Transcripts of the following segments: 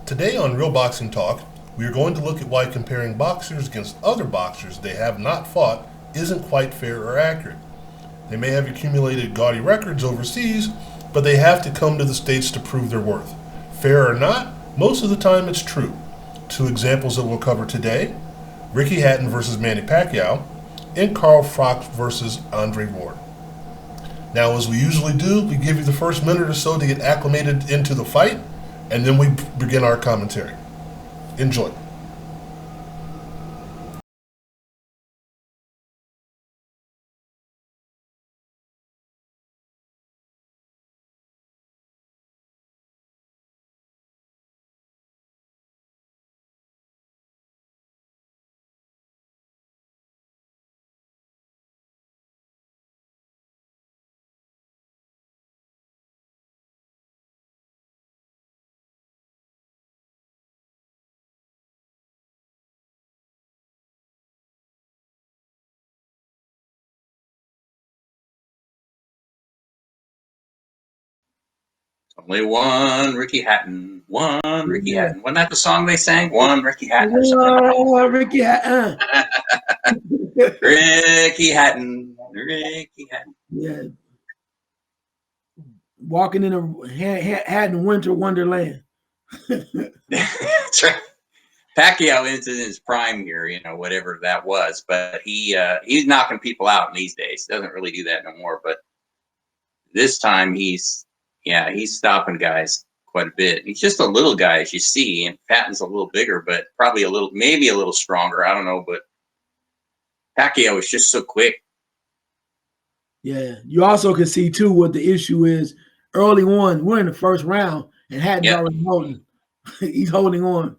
Today on Real Boxing Talk, we are going to look at why comparing boxers against other boxers they have not fought isn't quite fair or accurate. They may have accumulated gaudy records overseas, but they have to come to the States to prove their worth. Fair or not, most of the time it's true. Two examples that we'll cover today: Ricky Hatton versus Manny Pacquiao, and Carl Froch versus Andre Ward. Now, as we usually do, we give you the first minute or so to get acclimated into the fight, and then we begin our commentary. Enjoy. Only one Ricky Hatton, one Ricky Hatton. Wasn't that the song they sang? One Ricky Hatton or something? Oh, Ricky Hatton. Ricky Hatton, Ricky Hatton. Yeah. Walking in a Hatton winter wonderland. That's right. Pacquiao is in his prime here, whatever that was. But he's knocking people out in these days. Doesn't really do that no more. But this time he's stopping guys quite a bit. He's just a little guy, as you see, and Patton's a little bigger, but probably maybe a little stronger. I don't know, but Pacquiao is just so quick. Yeah, you also can see too what the issue is. Early on, we're in the first round, and Hatton's already holding. He's holding on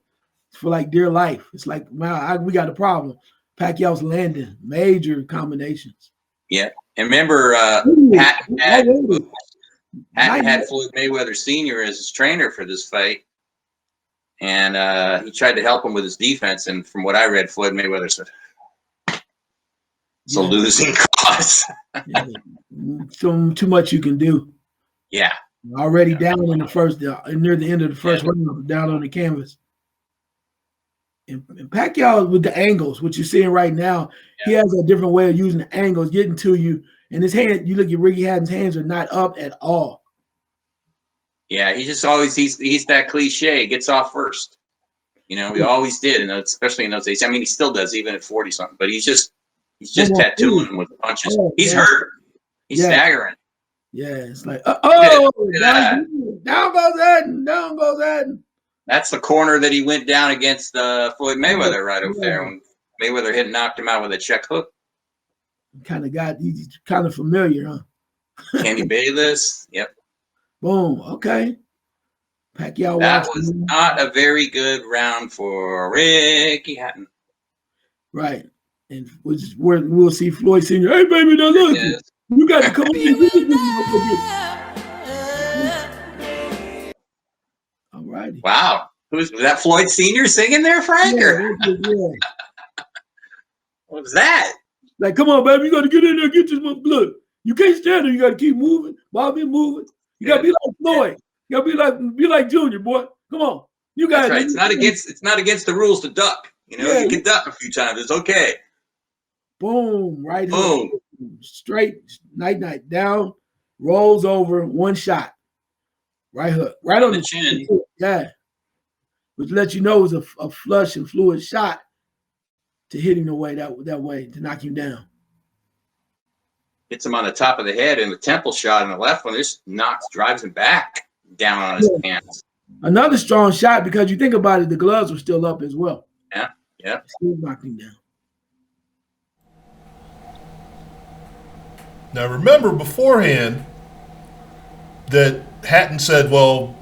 for like dear life. It's like, wow, we got a problem. Pacquiao's landing major combinations. Yeah, and remember, Hatton had Floyd Mayweather Sr. as his trainer for this fight, and he tried to help him with his defense. And from what I read, Floyd Mayweather said, "It's a losing cause." Too much you can do. Yeah, already down in the first, near the end of the first round, down on the canvas. And Pacquiao with the angles, what you're seeing right now, he has a different way of using the angles, getting to you. And his hand, you look at Ricky Hatton's hands are not up at all. Yeah, he just always he's that cliche, gets off first. He always did, and especially in those days. I mean, he still does, even at 40 something. But he's just tattooing him with punches. He's hurt. He's staggering. Yeah, it's like down goes Hatton, down goes Hatton. That's the corner that he went down against Floyd Mayweather right over there when Mayweather had knocked him out with a check hook. He's kind of familiar, huh? Kenny Bayless, yep. Boom, okay. Pacquiao. That was not a very good round for Ricky Hatton. Right. And we'll see Floyd Sr. Hey, baby, now look. Yes. You got to come in. All righty. Wow. Was that Floyd Sr. singing there, Frank? Yeah. What was that? Like, come on, baby, you got to get in there, get this blood. You can't stand there. You got to keep moving. Bobby moving. You got to be like Floyd. You got to be like Junior, boy. Come on. You got right. It's not against the rules to duck. You can duck a few times. It's okay. Boom. Right. Boom. Hook. Straight, night, down, rolls over, one shot. Right hook. Right on the chin. Yeah. Which lets you know it was a flush and fluid shot to hit him that way, to knock him down. Hits him on the top of the head, and the temple shot in the left one just drives him back down on his hands. Another strong shot, because you think about it, the gloves were still up as well. Yeah. Still knocked him down. Now remember beforehand that Hatton said, well,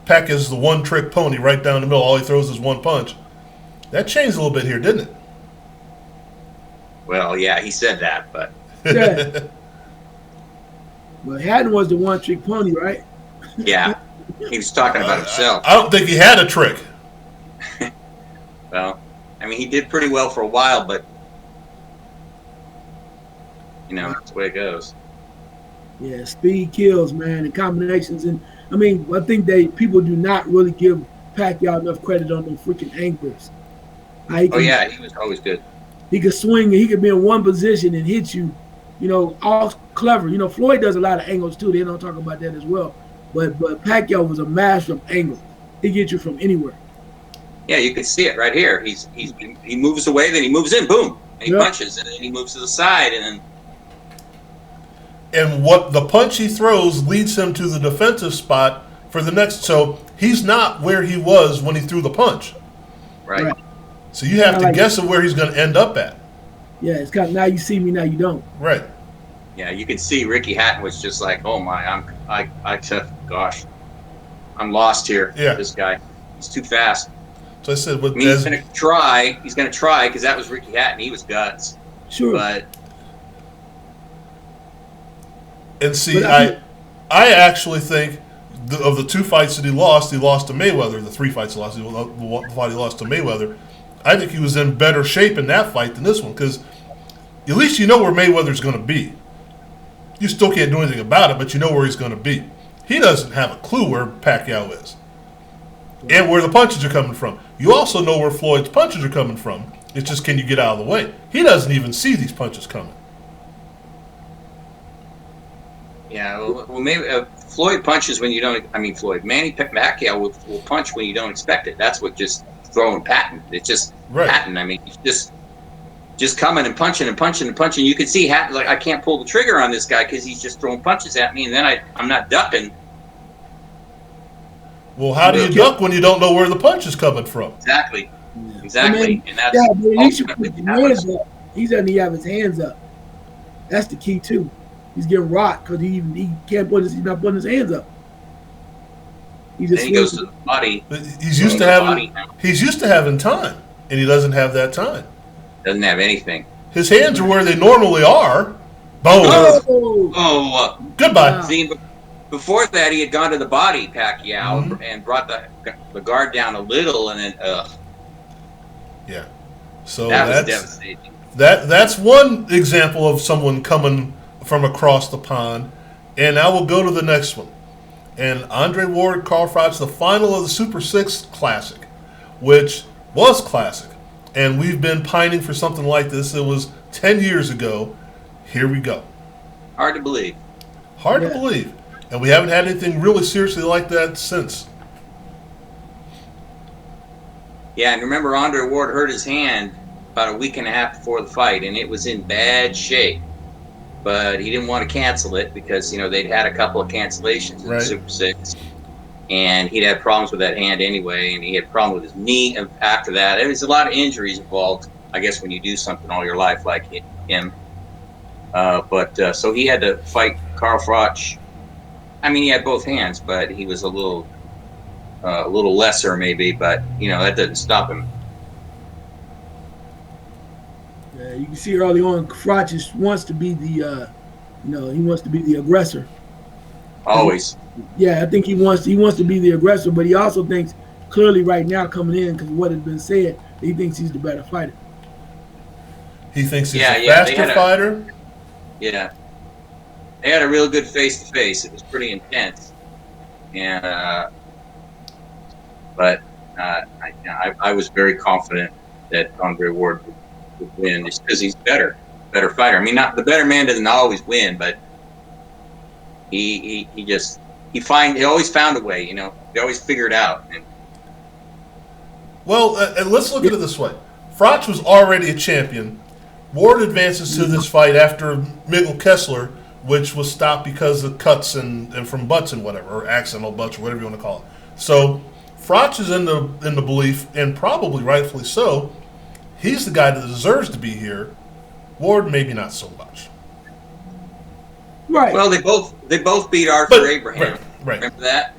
Pac is the one-trick pony right down the middle. All he throws is one punch. That changed a little bit here, didn't it? Well, yeah, he said that, but... Yeah. Well, Hatton was the one-trick pony, right? Yeah. He was talking about himself. I don't think he had a trick. Well, I mean, he did pretty well for a while, but that's the way it goes. Yeah, speed kills, man, and combinations. And I mean, I think people do not really give Pacquiao enough credit on them freaking angles. He was always good. He could swing and he could be in one position and hit you, all clever. Floyd does a lot of angles too. They don't talk about that as well. But Pacquiao was a master of angles. He gets you from anywhere. Yeah, you can see it right here. He moves away, then he moves in, boom, and he punches, and then he moves to the side, and then. And what the punch he throws leads him to the defensive spot for the next. So he's not where he was when he threw the punch. Right. So you have to guess at where he's going to end up at. Yeah, it's kind of now you see me, now you don't. Right. Yeah, you can see Ricky Hatton was just like, oh my, gosh, I'm lost here. Yeah. This guy, he's too fast. So I said, he's going to try because that was Ricky Hatton. He was guts. Sure. And see, I actually think of the two fights that he lost to Mayweather. The three fights he lost, the fight he lost to Mayweather. I think he was in better shape in that fight than this one because at least you know where Mayweather's going to be. You still can't do anything about it, but you know where he's going to be. He doesn't have a clue where Pacquiao is and where the punches are coming from. You also know where Floyd's punches are coming from. It's just, can you get out of the way? He doesn't even see these punches coming. Yeah, well maybe Floyd punches when you don't. I mean, Manny Pacquiao will punch when you don't expect it. That's what just throwing Patton. It's just Patton. I mean, he's just coming and punching and punching and punching. You can see Hatton, like, I can't pull the trigger on this guy because he's just throwing punches at me, and then I'm not ducking. Well, how do you duck when you don't know where the punch is coming from? Exactly. I mean, and that's he doesn't have his hands up. That's the key too. He's getting rocked because he can't he's not putting his hands up. He goes to the body. He's used to having time, and he doesn't have that time. Doesn't have anything. His hands are where they normally are. Boom. Goodbye. Wow. See, before that, he had gone to the body, Pacquiao, and brought the guard down a little, and then yeah. So that was devastating. That's one example of someone coming from across the pond. And I will go to the next one. And Andre Ward, Carl Froch, the final of the Super 6 Classic, which was classic. And we've been pining for something like this. It was 10 years ago. Here we go. Hard to believe. Hard to believe. And we haven't had anything really seriously like that since. Yeah, and remember Andre Ward hurt his hand about a week and a half before the fight, and it was in bad shape. But he didn't want to cancel it because, they'd had a couple of cancellations in the Super 6. And he'd had problems with that hand anyway, and he had a problem with his knee after that. There was a lot of injuries involved, I guess, when you do something all your life like him. So he had to fight Carl Froch. I mean, he had both hands, but he was a little lesser maybe, but, that doesn't stop him. Yeah, you can see early on, Froch wants to be the, he wants to be the aggressor. Always. Yeah, I think he wants to be the aggressor, but he also thinks clearly right now coming in because of what has been said, he thinks he's the better fighter. He thinks he's a faster fighter. Yeah, they had a real good face-to-face. It was pretty intense, and I was very confident that Andre Ward would win just because he's better fighter. I mean, not the better man doesn't always win, but he always found a way. He always figured out. Well, and let's look at it this way: Froch was already a champion. Ward advances to this fight after Miguel Kessler, which was stopped because of cuts and from butts and whatever, or accidental butts, or whatever you want to call it. So Froch is in the belief, and probably rightfully so, he's the guy that deserves to be here. Ward maybe not so much. Right. Well, they both beat Arthur Abraham. Right. Remember that?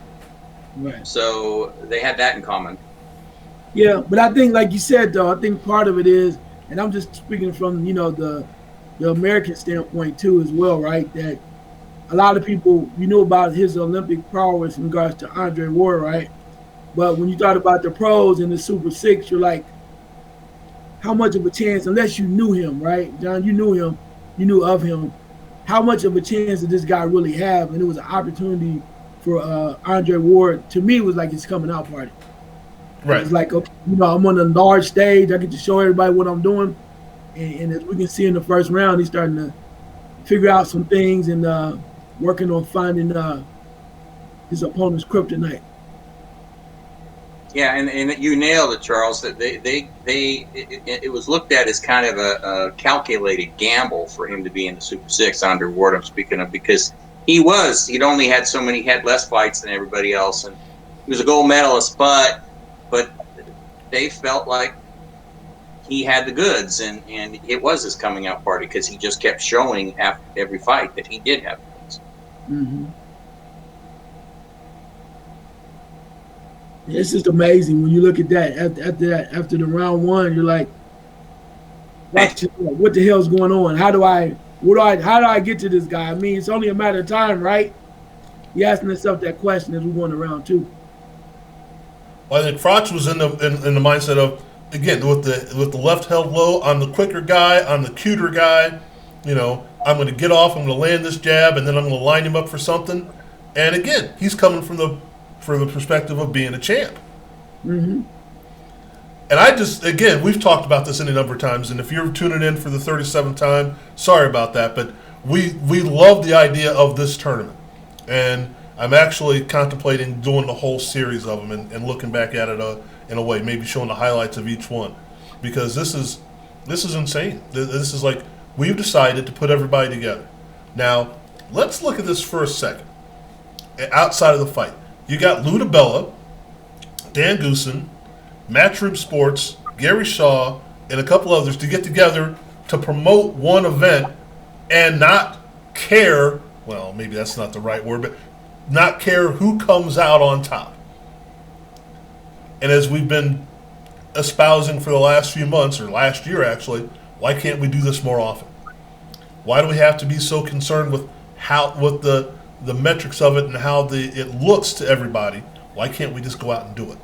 Right. So they had that in common. Yeah, but I think, like you said, though, I think part of it is, and I'm just speaking from, the American standpoint too as well, right? That a lot of people, knew about his Olympic prowess in regards to Andre Ward, right? But when you thought about the pros in the Super 6, you're like, how much of a chance, unless you knew him, right? John, you knew him, you knew of him. How much of a chance did this guy really have? And it was an opportunity for Andre Ward. To me, it was like his coming out party. Right. It's like, I'm on a large stage. I get to show everybody what I'm doing. And as we can see in the first round, he's starting to figure out some things and working on finding his opponent's kryptonite. Yeah, and you nailed it, Charles. That it was looked at as kind of a calculated gamble for him to be in the Super 6, Andre Ward, I'm speaking of, because he'd only had less fights than everybody else, and he was a gold medalist, but they felt like he had the goods, and it was his coming out party because he just kept showing after every fight that he did have the goods. Mm-hmm. It's just amazing when you look at that. After the round one, you're like, what the hell's going on? How do I get to this guy? I mean, it's only a matter of time, right? You asking yourself that question as we go into round two. Well, I think Froch was in the mindset of, again, with the left held low, I'm the quicker guy, I'm the cuter guy. I'm going to get off, I'm going to land this jab, and then I'm going to line him up for something. And again, he's coming from the perspective of being a champ. Mm-hmm. And we've talked about this any number of times, and if you're tuning in for the 37th time, sorry about that, but we love the idea of this tournament. And I'm actually contemplating doing the whole series of them and looking back at it in a way, maybe showing the highlights of each one, because this is insane. This is like, we've decided to put everybody together. Now, let's look at this for a second. Outside of the fight, you got Lou DiBella, Dan Goosen, Matchroom Sports, Gary Shaw, and a couple others to get together to promote one event and not care, well, maybe that's not the right word, but not care who comes out on top. And as we've been espousing for the last few months, or last year actually, why can't we do this more often? Why do we have to be so concerned with the metrics of it and how it looks to everybody? Why can't we just go out and do it?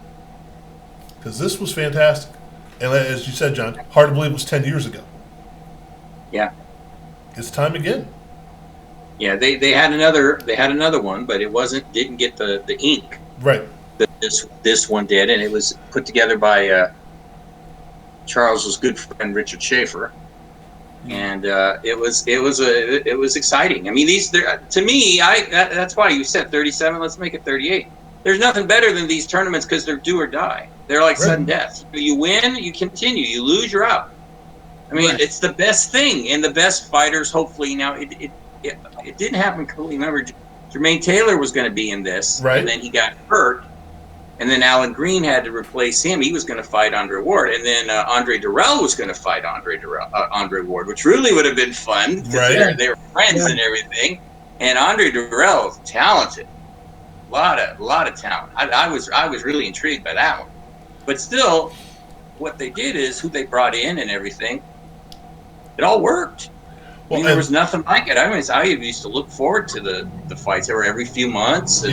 Because this was fantastic. And as you said, John, hard to believe it was 10 years ago. Yeah. It's time again. Yeah, they had another one, but it didn't get the ink. Right. That this one did, and it was put together by Charles's good friend Richard Schaefer. And it was exciting. I mean, to me, that's why you said 37. Let's make it 38. There's nothing better than these tournaments because they're do or die. They're like sudden death. You win, you continue. You lose, you're out. I mean, It's the best thing, and the best fighters. Hopefully, now it didn't happen. Remember, Jermaine Taylor was going to be in this, and then he got hurt. And then Alan Green had to replace him. He was going to fight Andre Ward. And then Andre Durrell was going to fight Andre Ward, which really would have been fun because they were friends and everything. And Andre Durrell is talented. A lot of talent. I was really intrigued by that one. But still, what they did is who they brought in and everything, it all worked. Well, there was nothing like it. I used to look forward to the fights. They were every few months.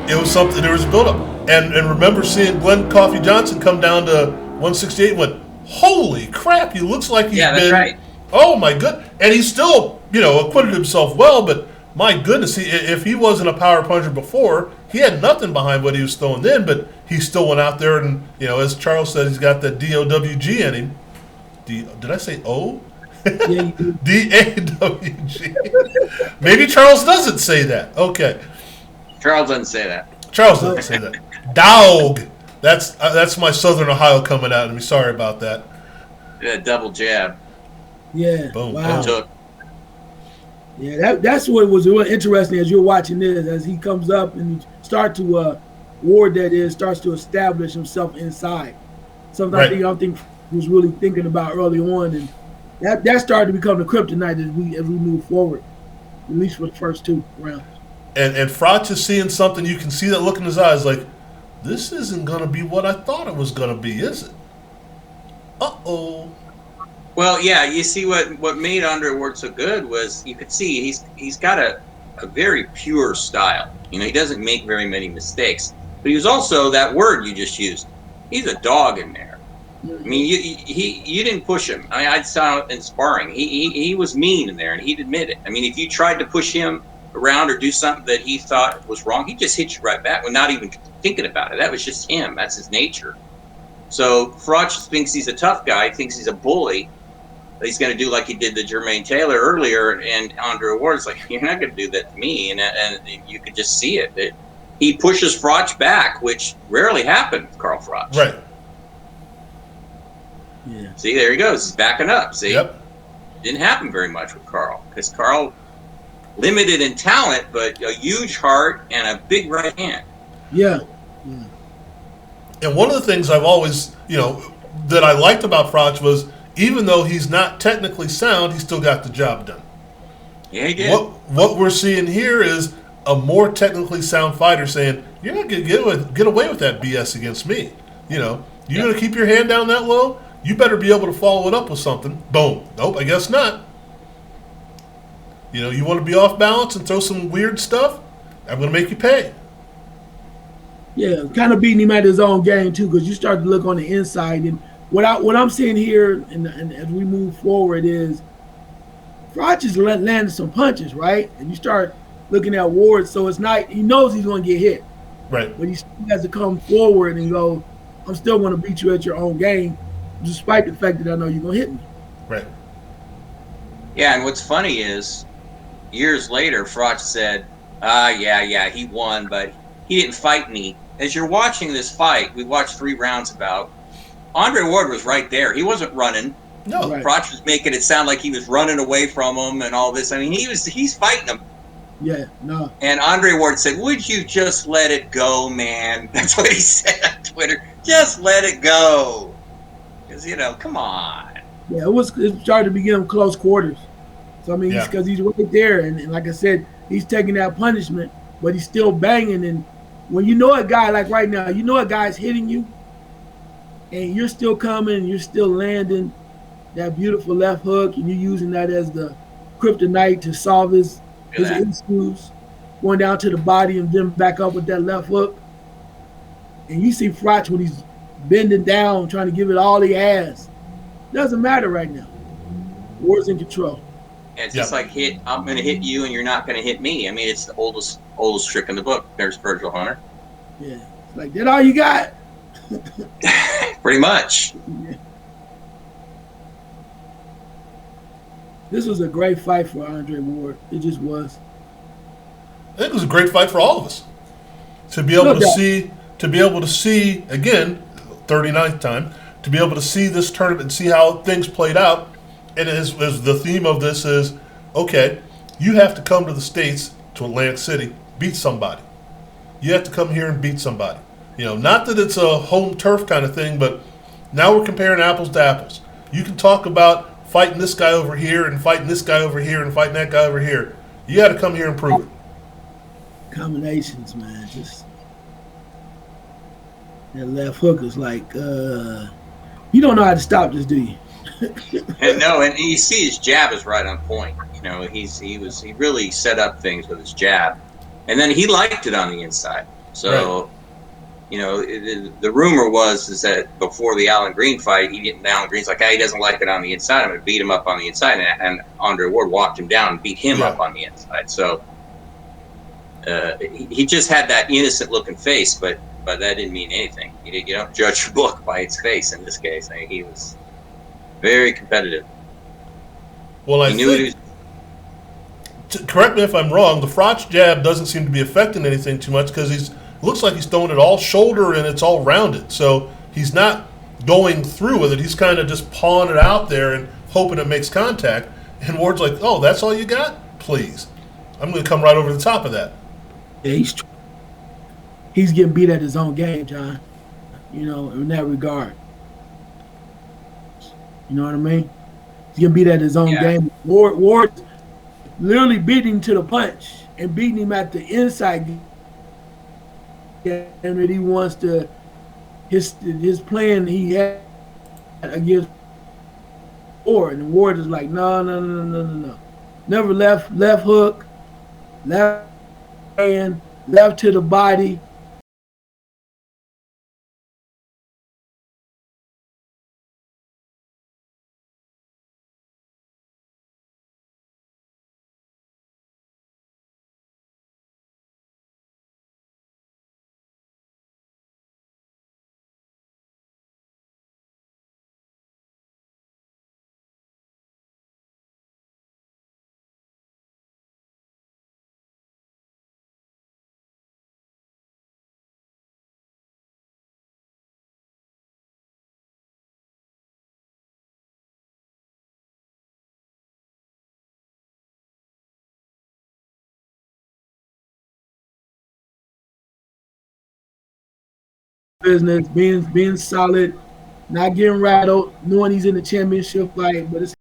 It was something. There was a build-up, and remember seeing Glenn Coffee Johnson come down to 168 and went, holy crap, he looks like he's been. That's right. Oh my goodness, and he still acquitted himself well, but my goodness, if he wasn't a power puncher before, he had nothing behind what he was throwing then, but he still went out there and as Charles said, he's got that DOWG in him. Did I say O? DAWG. Maybe Charles doesn't say that. Okay. Charles doesn't say that. Charles doesn't say that. Dog. That's my Southern Ohio coming out of me. Sorry about that. Yeah, double jab. Yeah. Boom. Wow. Boom. Yeah, that's what was really interesting as you're watching this, as he comes up and starts to starts to establish himself inside. Something I don't think he was really thinking about early on, and that started to become the kryptonite as we move forward, at least for the first two rounds. And Froch is seeing something. You can see that look in his eyes, like, this isn't going to be what I thought it was going to be, is it? Uh-oh. Well, yeah, you see what made Andre Ward so good was you could see he's got a very pure style. He doesn't make very many mistakes. But he was also, that word you just used, he's a dog in there. I mean, you didn't push him. I saw it in sparring. He was mean in there, and he'd admit it. I mean, if you tried to push him around or do something that he thought was wrong, he just hit you right back, not even thinking about it. That was just him. That's his nature. So Froch thinks he's a tough guy, thinks he's a bully. He's going to do like he did to Jermaine Taylor earlier, and Andre Ward's like, you're not going to do that to me, and you could just see it. He pushes Froch back, which rarely happened with Carl Froch. Right. Yeah. See, there he goes. He's backing up. See, yep. Didn't happen very much with Carl, because Carl, limited in talent, but a huge heart and a big right hand. Yeah. And one of the things I've always, that I liked about Froch was, even though he's not technically sound, he still got the job done. Yeah, he did. What we're seeing here is a more technically sound fighter saying, you're not going to get away with that BS against me. You're going to keep your hand down that low? You better be able to follow it up with something. Boom. Nope, I guess not. You want to be off balance and throw some weird stuff? I'm going to make you pay. Yeah, kind of beating him at his own game too, because you start to look on the inside, and what I'm seeing here, and as we move forward, is Froch is landing some punches, right? And you start looking at Ward, so it's not, he knows he's going to get hit, right? But he still has to come forward and go, I'm still going to beat you at your own game, despite the fact that I know you're going to hit me. Right. Yeah, and what's funny is, years later, Froch said, yeah, he won, but he didn't fight me. As you're watching this fight, we watched 3 rounds about, Andre Ward was right there. He wasn't running. No. Right. Froch was making it sound like he was running away from him and all this. I mean, he's fighting him. Yeah, no. And Andre Ward said, would you just let it go, man? That's what he said on Twitter. Just let it go. Because, come on. Yeah, it started to become close quarters. So, I mean, because he's right there. And like I said, he's taking that punishment, but he's still banging. And when you know a guy, like right now, you know a guy's hitting you, and you're still coming, you're still landing that beautiful left hook, and you're using that as the kryptonite to solve his issues, going down to the body and then back up with that left hook. And you see Froch when he's bending down, trying to give it all he has. Doesn't matter right now. Ward's in control. And it's just like I'm going to hit you and you're not going to hit me. I mean, it's the oldest trick in the book. There's Virgil Hunter. Yeah. It's like, that all you got? Pretty much. Yeah. This was a great fight for Andre Ward. It just was. I think it was a great fight for all of us. To be able to see again, 39th time, to be able to see this tournament and see how things played out. And as the theme of this is, okay, you have to come to the States, to Atlantic City, beat somebody. You have to come here and beat somebody. Not that it's a home turf kind of thing, but now we're comparing apples to apples. You can talk about fighting this guy over here and fighting this guy over here and fighting that guy over here. You got to come here and prove it. Combinations, man. That left hook is like, you don't know how to stop this, do you? and you see his jab is right on point. He really set up things with his jab, and then he liked it on the inside. So, right. The rumor is that before the Alan Green fight, Alan Green's like, he doesn't like it on the inside. I'm going to beat him up on the inside, and Andre Ward walked him down and beat him up on the inside. So he just had that innocent looking face, but that didn't mean anything. You don't judge a book by its face in this case. I mean, he was very competitive. Well, correct me if I'm wrong, the Froch jab doesn't seem to be affecting anything too much because looks like he's throwing it all shoulder and it's all rounded. So he's not going through with it. He's kind of just pawing it out there and hoping it makes contact. And Ward's like, oh, that's all you got? Please. I'm going to come right over the top of that. Yeah, he's getting beat at his own game, John. In that regard. You know what I mean? He's getting beat at his own game. Ward literally beating him to the punch and beating him at the inside game that he wants to, his plan he had against Ward. And Ward is like, no. Never left hook, left hand, left to the body. business, being solid, not getting rattled, knowing he's in the championship fight, but it's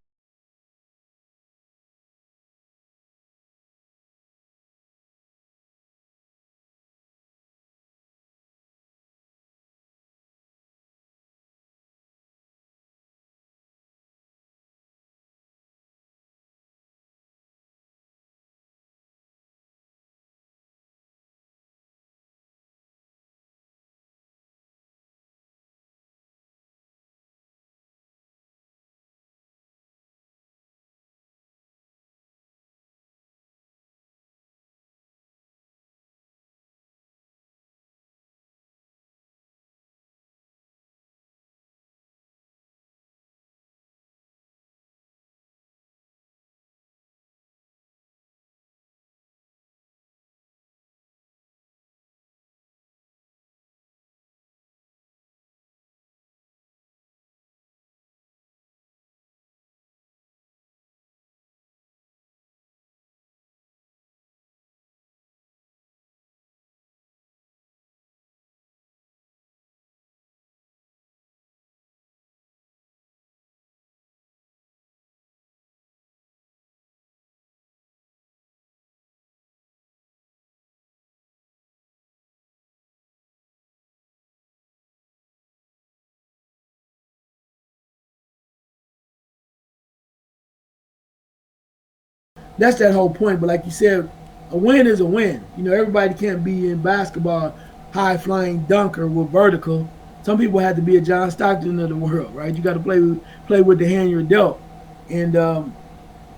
that's that whole point. But like you said, a win is a win. You know, everybody can't be in basketball high flying dunker with vertical. Some people had to be a John Stockton of the world, right? You got to play with the hand you're dealt. And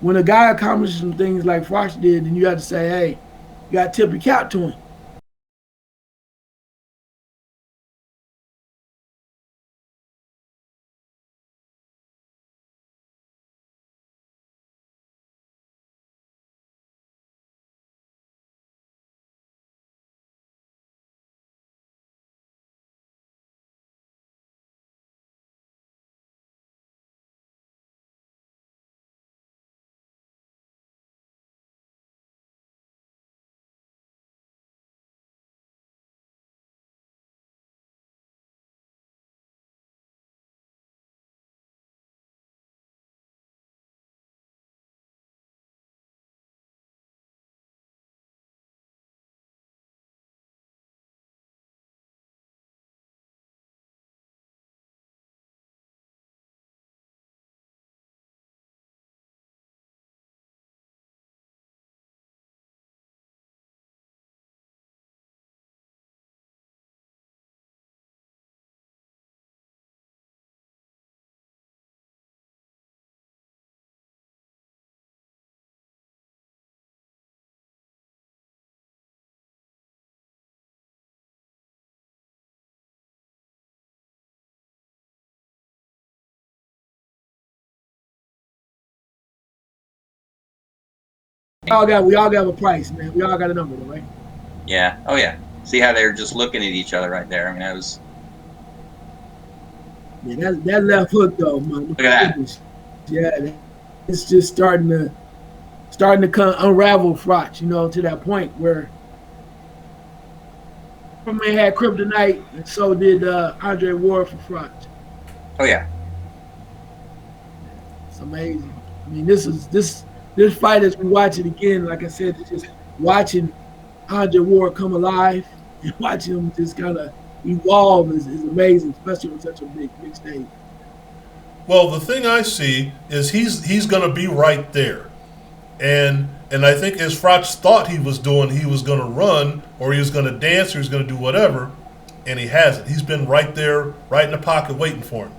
when a guy accomplishes some things like Froch did, then you got to say, hey, you got to tip your cap to him. We all got a price, man. We all got a number, though, right? Yeah. Oh yeah. See how they're just looking at each other right there. I mean, that was. Yeah, that left hook though, man. Look at that. Yeah, it's just starting to come unravel Froch, you know, to that point where man had kryptonite, and so did Andre Ward for Froch. Oh yeah. It's amazing. I mean, this fight as we watch it again, like I said, it's just watching Andre Ward come alive and watching him just kind of evolve is amazing, especially on such a big stage. Well, the thing I see is he's going to be right there, and I think as Froch thought he was doing, he was going to run or he was going to dance or he was going to do whatever, and he hasn't. He's been right there, right in the pocket, waiting for him.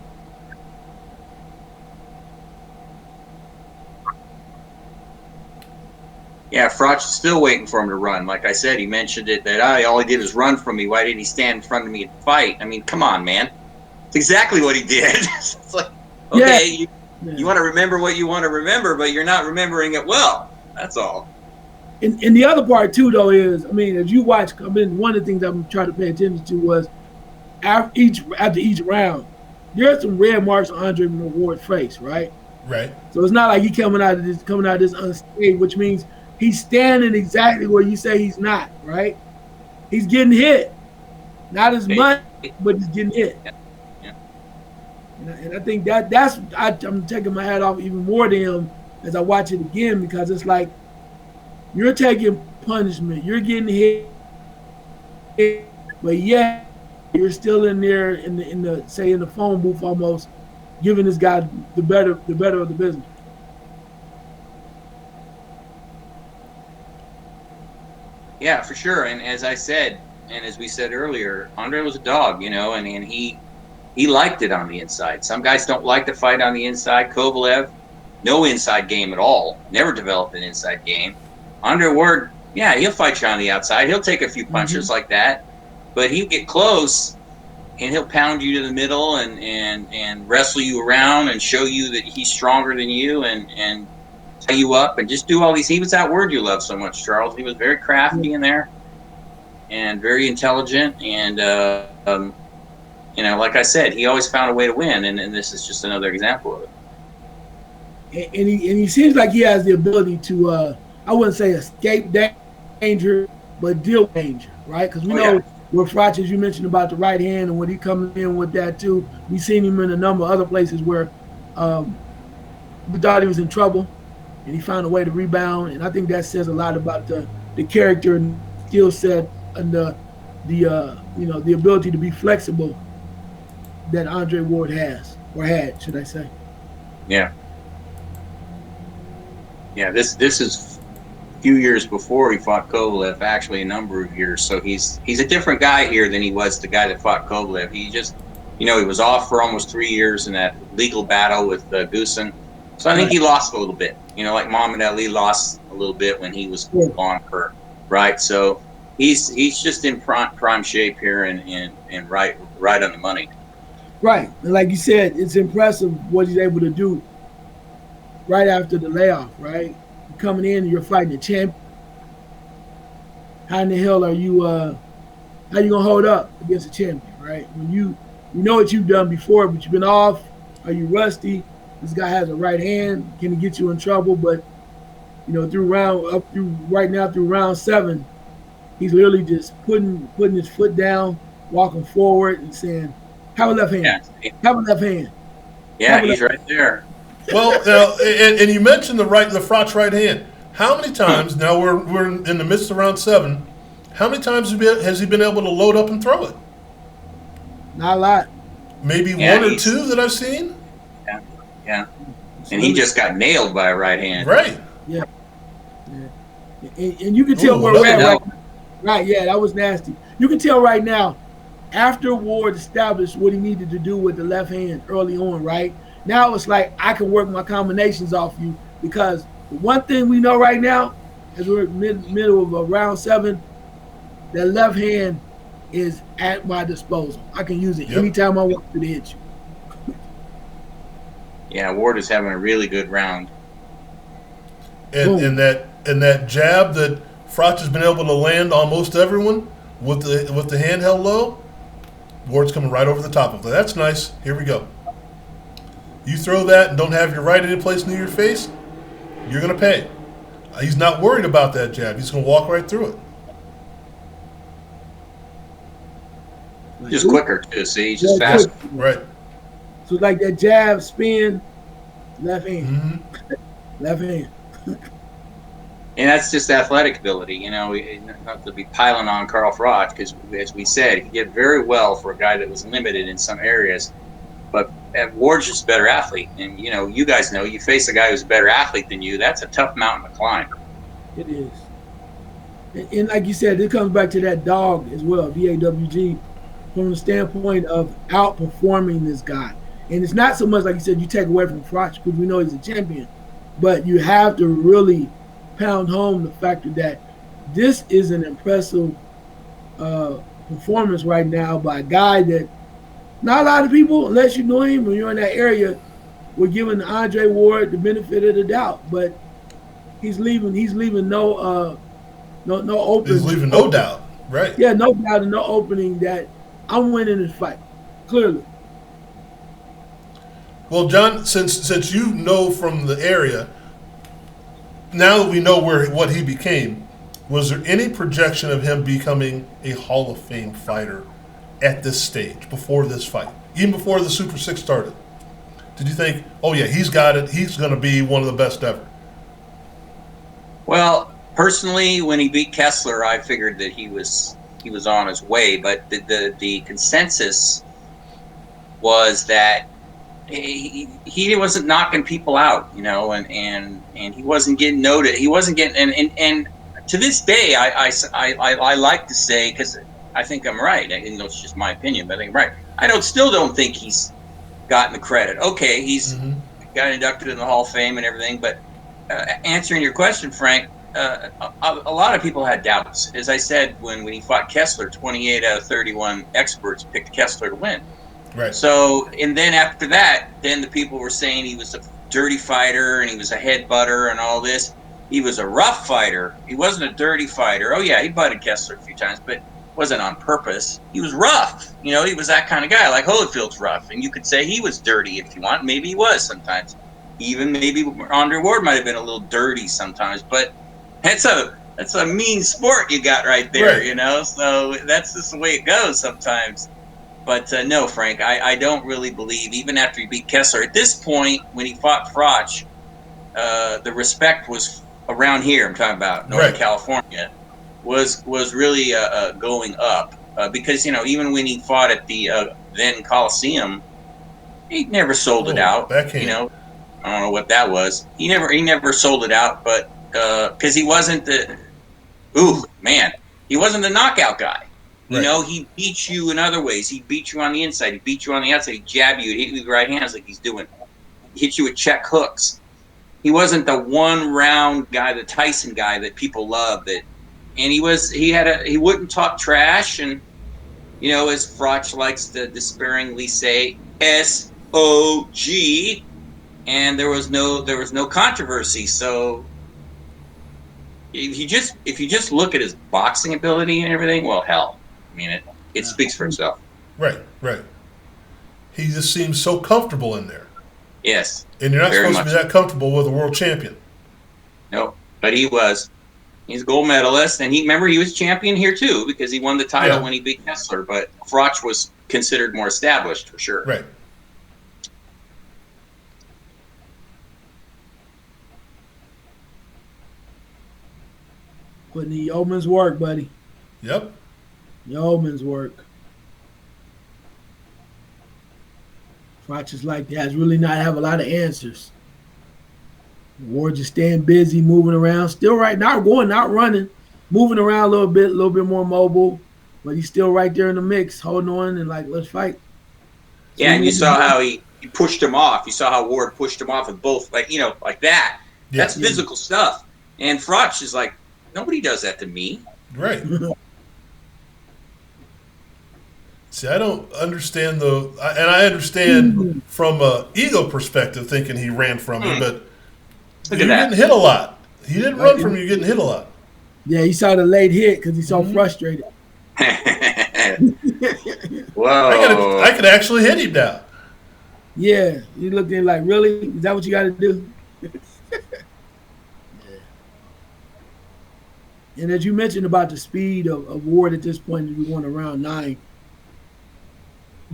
Yeah, Froch is still waiting for him to run. Like I said, he mentioned it that all he did was run from me. Why didn't he stand in front of me and fight? I mean, come on, man. It's exactly what he did. It's like, okay, you want to remember what you want to remember, but you're not remembering it well. That's all. And the other part too, though, is I mean, as you watch, I mean, one of the things I'm trying to pay attention to was after each round, there's some red marks on Andre Ward's face, right? Right. So it's not like he coming out of this unscathed, which means he's standing exactly where you say he's not, right? He's getting hit. Not as much but he's getting hit. Yeah. Yeah. And I think I'm taking my hat off even more to him as I watch it again, because it's like you're taking punishment, you're getting hit, but yeah, you're still in there in the phone booth almost, giving this guy the better of the business. Yeah, for sure. And as I said, and as we said earlier, Andre was a dog, and he liked it on the inside. Some guys don't like to fight on the inside. Kovalev, no inside game at all. Never developed an inside game. Andre Ward, yeah, he'll fight you on the outside. He'll take a few punches like that, but he'll get close and he'll pound you to the middle and wrestle you around and show you that he's stronger than you and tie you up and just do all these. He was that word you love so much, Charles. He was very crafty in there and very intelligent. And, like I said, he always found a way to win. And this is just another example of it. And he seems like he has the ability to, I wouldn't say escape danger, but deal with danger, right? Because we know with Froch, as you mentioned about the right hand and when he coming in with that too, we've seen him in a number of other places where we thought he was in trouble and he found a way to rebound. And I think that says a lot about the character and skill set and the ability to be flexible that Andre Ward has, or had, should I say. Yeah. Yeah, this is a few years before he fought Kovalev, actually a number of years. So he's a different guy here than he was the guy that fought Kovalev. He just, he was off for almost 3 years in that legal battle with Goosen. So I think he lost a little bit. Like Muhammad Ali lost a little bit when he was gone for, right? So he's just in prime shape here and right on the money. Right. And like you said, it's impressive what he's able to do right after the layoff, right? You're coming in and you're fighting a champion. How in the hell are you how you gonna hold up against a champion, right? When you know what you've done before, but you've been off, are you rusty? This guy has a right hand, can he get you in trouble? But through round 7, he's literally just putting his foot down, walking forward and saying, have a left hand. Yeah. Have a left hand. Yeah, he's right there. Well, and you mentioned the Froch right hand. How many times, now we're in the midst of round 7, how many times has he been able to load up and throw it? Not a lot. Maybe one or two that I've seen? Yeah. And he just got nailed by a right hand. Right. Yeah. And you can tell where we're at right now. Right, yeah, that was nasty. You can tell right now, after Ward established what he needed to do with the left hand early on, right? Now it's like I can work my combinations off you, because the one thing we know right now, as we're middle of round 7, that left hand is at my disposal. I can use it anytime I want to hit you. Yeah, Ward is having a really good round. And that jab that Froch has been able to land on most everyone with the hand held low, Ward's coming right over the top of it. That's nice. Here we go. You throw that and don't have your right any place near your face, you're going to pay. He's not worried about that jab. He's going to walk right through it. Just quicker, too. See, he's just faster. Right. So like that jab, spin, left hand. Mm-hmm. Left hand. And that's just athletic ability, not to be piling on Carl Froch, because as we said, he did very well for a guy that was limited in some areas. But Ward's just a better athlete. And, you guys know, you face a guy who's a better athlete than you, that's a tough mountain to climb. It is. And like you said, it comes back to that dog as well, DAWG, from the standpoint of outperforming this guy. And it's not so much, like you said, you take away from Froch because we know he's a champion, but you have to really pound home the factor that this is an impressive performance right now by a guy that not a lot of people, unless you know him or you're in that area, were giving Andre Ward the benefit of the doubt. But he's leaving no opening. He's leaving no doubt, right? Yeah, no doubt and no opening that I'm winning this fight, clearly. Well, John, since you know from the area, now that we know what he became, was there any projection of him becoming a Hall of Fame fighter at this stage, before this fight, even before the Super 6 started? Did you think, oh yeah, he's got it, he's going to be one of the best ever? Well, personally, when he beat Kessler, I figured that he was on his way, but the consensus was that he wasn't knocking people out, you know, and he wasn't getting noted. He wasn't getting, and to this day, I like to say, because I think I'm right. It's just my opinion, but I think I'm right. Still don't think he's gotten the credit. Okay, he's got inducted in the Hall of Fame and everything, but answering your question, Frank, a lot of people had doubts. As I said, when he fought Kessler, 28 out of 31 experts picked Kessler to win. Right. So, and then after that, then the people were saying he was a dirty fighter and he was a headbutter and all this. He was a rough fighter. He wasn't a dirty fighter. Oh yeah, he butted Kessler a few times, but wasn't on purpose. He was rough. You know, he was that kind of guy. Like Holyfield's rough, and you could say he was dirty if you want. Maybe he was sometimes. Even maybe Andre Ward might have been a little dirty sometimes, but that's a mean sport you got right there, you know. So that's just the way it goes sometimes. But no, Frank, I don't really believe, even after he beat Kessler, at this point when he fought Froch, the respect was around here. I'm talking about Northern California, was really going up because, you know, even when he fought at the then Coliseum, he never sold it out. You know, I don't know what that was. He never sold it out, but because he wasn't he wasn't the knockout guy. You know, he beat you in other ways. He beat you on the inside. He beat you on the outside. He jab you. He hit you with the right hands like he's doing. He hit you with check hooks. He wasn't the one round guy, the Tyson guy that people loved. And he wouldn't talk trash. And, you know, as Froch likes to despairingly say, SOG. And there was no controversy. So if you just look at his boxing ability and everything, well, hell. I mean, it speaks for itself. Right. He just seems so comfortable in there. Yes. And you're not supposed to be that comfortable with a world champion. No, but he was. He's a gold medalist, and he was champion here too because he won the title when he beat Kessler. But Froch was considered more established for sure. Right. Putting the yeoman's work, buddy. Yep. Yeoman's work. Froch is like that. Really not have a lot of answers. Ward just staying busy, moving around. Still right now, not running, moving around a little bit more mobile, but he's still right there in the mix, holding on and like, let's fight. Yeah, and you saw how he pushed him off. You saw how Ward pushed him off with both, like, you know, like that. Yeah. That's physical stuff. And Froch is like, nobody does that to me. Right. See, I don't understand and I understand from an ego perspective thinking he ran from you, but you're getting hit a lot. He didn't run from you getting hit a lot. Yeah, he saw the late hit because he's so frustrated. Whoa. I could actually hit him now. Yeah, he looked at him like, really? Is that what you got to do? And as you mentioned about the speed of Ward at this point, we won around 9.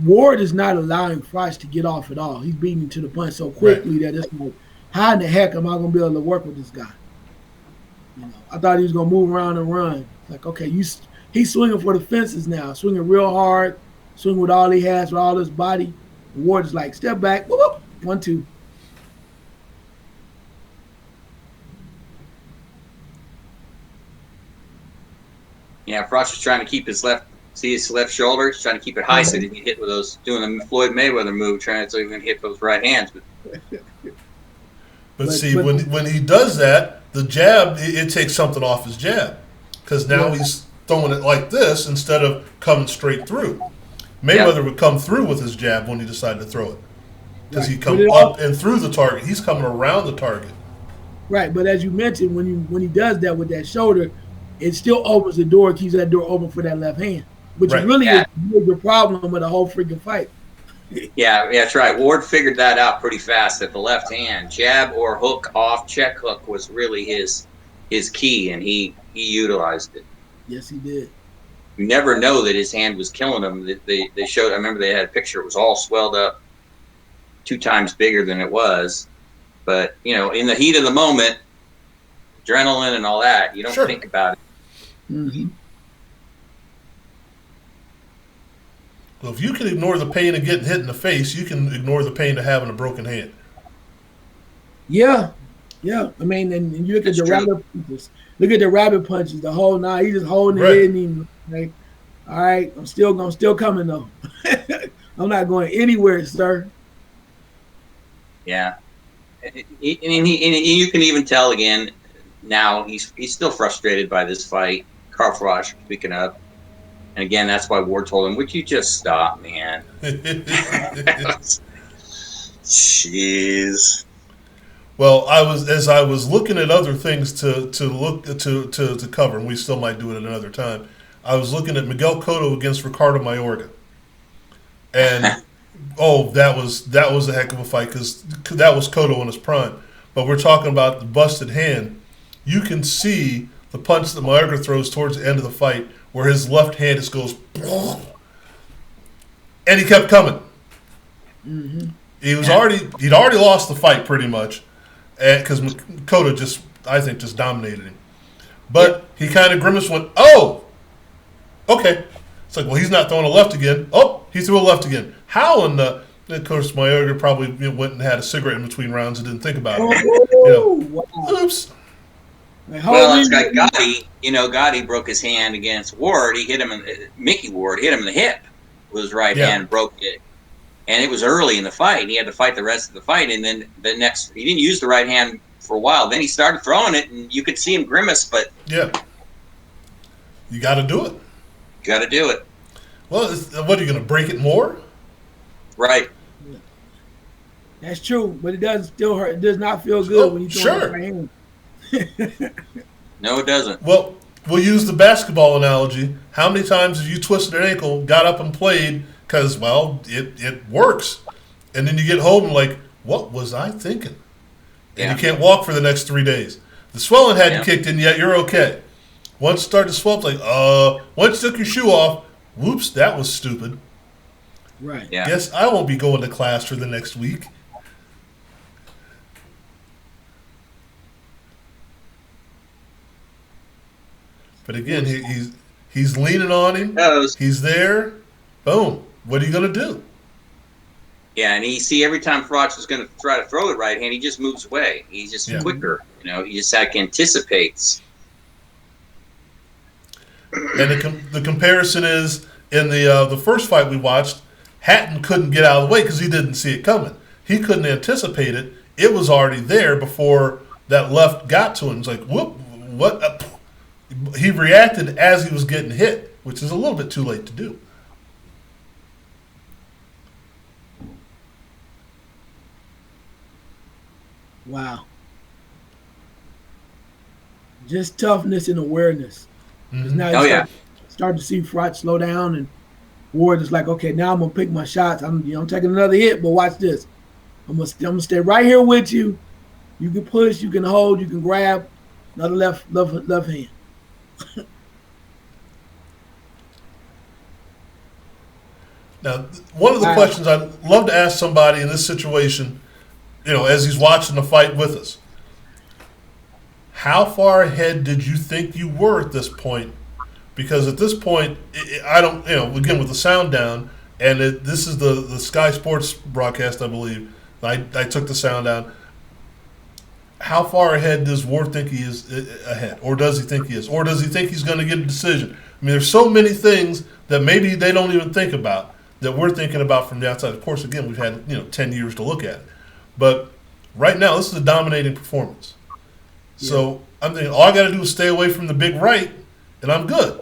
Ward is not allowing Froch to get off at all. He's beating him to the punch so quickly that it's like, how in the heck am I going to be able to work with this guy? You know, I thought he was going to move around and run. Like, okay, he's swinging for the fences now, swinging real hard, swinging with all he has, with all his body. Ward is like, step back, whoop, whoop, 1, 2. Yeah, Froch was trying to keep his left shoulder. He's trying to keep it high so he can hit with those, doing the Floyd Mayweather move, trying so he can hit those right hands. But see, when he does that, the jab, it takes something off his jab. Because now he's throwing it like this instead of coming straight through. Mayweather would come through with his jab when he decided to throw it. Because he'd come up and through the target. He's coming around the target. Right, but as you mentioned, when he does that with that shoulder, it still opens the door, keeps that door open for that left hand, which really is the problem with the whole freaking fight. Yeah, that's right. Ward figured that out pretty fast, that the left hand, jab or hook off, check hook was really his key, and he utilized it. Yes, he did. you never know that his hand was killing him. They showed. I remember they had a picture. It was all swelled up, 2 times bigger than it was. But in the heat of the moment, adrenaline and all that, you don't think about it. Mm-hmm. Well, if you can ignore the pain of getting hit in the face, you can ignore the pain of having a broken hand. Yeah. I mean, and you look at the rabbit punches. Look at the rabbit punches. The whole night, he's just holding it in him. Like, all right, I'm still coming though. I'm not going anywhere, sir. Yeah, and you can even tell again. Now he's still frustrated by this fight. Carl Froch speaking up. And again, that's why Ward told him, "Would you just stop, man?" Jeez. Well, as I was looking at other things to cover, and we still might do it at another time. I was looking at Miguel Cotto against Ricardo Mayorga, and that was a heck of a fight because that was Cotto in his prime. But we're talking about the busted hand. You can see the punch that Mayorga throws towards the end of the fight, where his left hand just goes, and he kept coming. Mm-hmm. He'd already lost the fight pretty much, because Cotto just dominated him. But he kind of grimaced, went, "Oh, okay." It's like, well, he's not throwing a left again. Oh, he threw a left again. How in the? Of course, Mayorga probably went and had a cigarette in between rounds and didn't think about it. Wow. Oops. Well, it's like Gotti. Gotti broke his hand against Ward. He hit him Mickey Ward hit him in the hip with his right hand, broke it. And it was early in the fight. He had to fight the rest of the fight. And then he didn't use the right hand for a while. Then he started throwing it, and you could see him grimace. But yeah, you got to do it. You got to do it. Well, what are you going to break it more? Right. That's true, but it does still hurt. It does not feel good when you throw the right hand. No, it doesn't. Well, we'll use the basketball analogy. How many times have you twisted an ankle, got up and played because, well, it works, and then you get home and like, what was I thinking? And you can't walk for the next 3 days. The swelling hadn't kicked in yet. You're okay. Once it started to swell, it's like, once you took your shoe off, whoops, that was stupid. Right. Yeah. Guess I won't be going to class for the next week. But again, he's leaning on him. He's there. Boom. What are you going to do? Yeah, and you see every time Froch is going to try to throw it right hand, he just moves away. He's just quicker. He just anticipates. And the comparison is in the first fight we watched, Hatton couldn't get out of the way because he didn't see it coming. He couldn't anticipate it. It was already there before that left got to him. It's like, whoop, what? He reacted as he was getting hit, which is a little bit too late to do. Wow. Just toughness and awareness. Mm-hmm. Now start to see Froch slow down, and Ward is like, okay, now I'm gonna pick my shots. I'm taking another hit, but watch this. I'm gonna stay right here with you. You can push, you can hold, you can grab. Another left hand. Now, one of the questions I'd love to ask somebody in this situation, as he's watching the fight with us, how far ahead did you think you were at this point? Because at this point, I don't, again, with the sound down, and this is the Sky Sports broadcast, I believe. I took the sound down. How far ahead does Ward think he is ahead? Or does he think he is? Or does he think he's going to get a decision? I mean, there's so many things that maybe they don't even think about that we're thinking about from the outside. Of course, again, we've had 10 years to look at it. But right now, this is a dominating performance. Yeah. So I'm thinking all I got to do is stay away from the big right, and I'm good.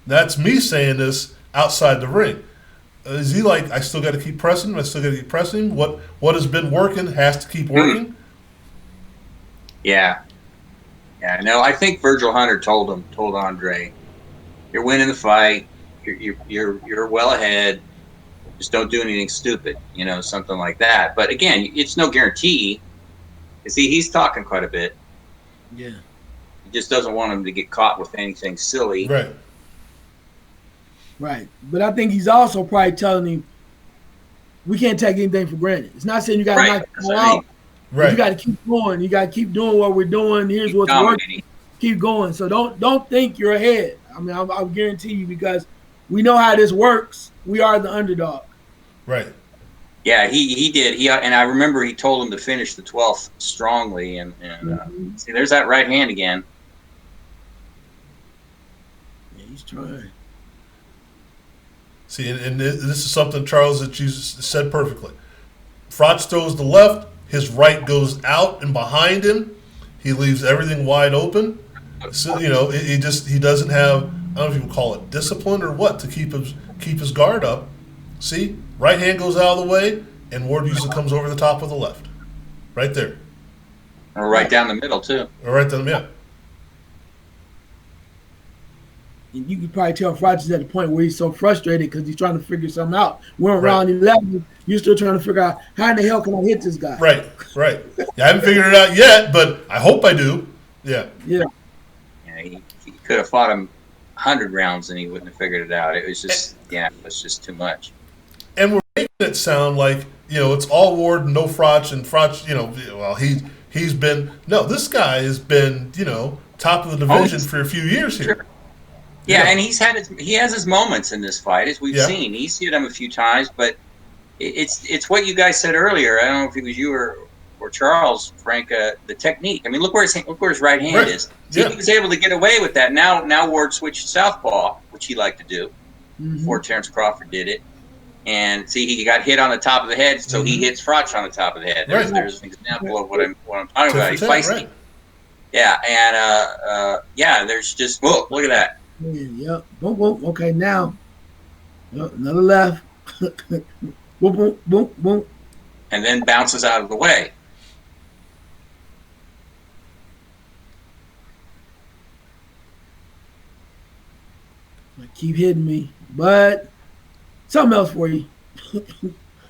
That's me saying this outside the ring. Is he like, I still got to keep pressing him? I still got to keep pressing him? What has been working has to keep working? Yeah. No, I think Virgil Hunter told Andre, you're winning the fight. You're well ahead. Just don't do anything stupid, something like that. But again, it's no guarantee. You see, he's talking quite a bit. Yeah. He just doesn't want him to get caught with anything silly. Right. Right. But I think he's also probably telling him we can't take anything for granted. It's not saying you got to knock That's him what I mean. out. But you got to keep going. You got to keep doing what we're doing. Here's Keep what's dominating. working. Keep going. So don't think you're ahead. I mean, I'll guarantee you because we know how this works. We are the underdog. Right. Yeah, he did. And I remember he told him to finish the 12th strongly. And see, there's that right hand again. Yeah, he's trying. See, and this is something, Charles, that you said perfectly. Froch throws the left. His right goes out and behind him. He leaves everything wide open. So, he doesn't have, I don't know if you would call it discipline or what, to keep his guard up. See, right hand goes out of the way, and Ward usually comes over the top of the left, right there, Or right down the middle too. or right down, yeah. And you can probably tell Froch is at the point where he's so frustrated because he's trying to figure something out. We're around 11. You're still trying to figure out how in the hell can I hit this guy? Right. Yeah, I haven't figured it out yet, but I hope I do. Yeah. Yeah. He could have fought him 100 rounds and he wouldn't have figured it out. It was just, it was just too much. And we're making it sound like, it's all Ward and no Froch, and Froch, well, he's been, no, this guy has been, top of the division for a few years here. Sure. Yeah, and he has his moments in this fight, as we've seen. He's hit him a few times, but it's what you guys said earlier. I don't know if it was you or Charles, Frank, the technique. I mean, look where his right hand is. See, he was able to get away with that. Now Ward switched southpaw, which he liked to do before Terrence Crawford did it. And see, he got hit on the top of the head, so he hits Froch on the top of the head. There's an example of what I'm talking about. He's feisty. Right. Yeah, and there's just look at that. Yep. Boom, boom. Okay, now another left. Boom, boom, boom, boom. And then bounces out of the way. Keep hitting me, but something else for you.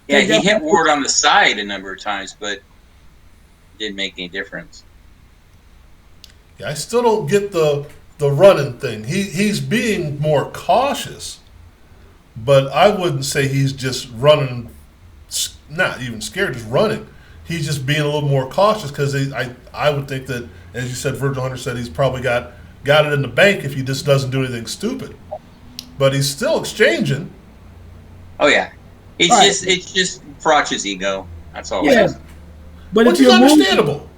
Yeah, he hit Ward on the side a number of times, but it didn't make any difference. Yeah, I still don't get the running thing. He's being more cautious, but I wouldn't say he's just running, not even scared, just running. He's just being a little more cautious because I would think that, as you said, Virgil Hunter said he's probably got it in the bank if he just doesn't do anything stupid. But he's still exchanging. Oh yeah, it's just Froch's ego. That's all. Yeah, but which is understandable.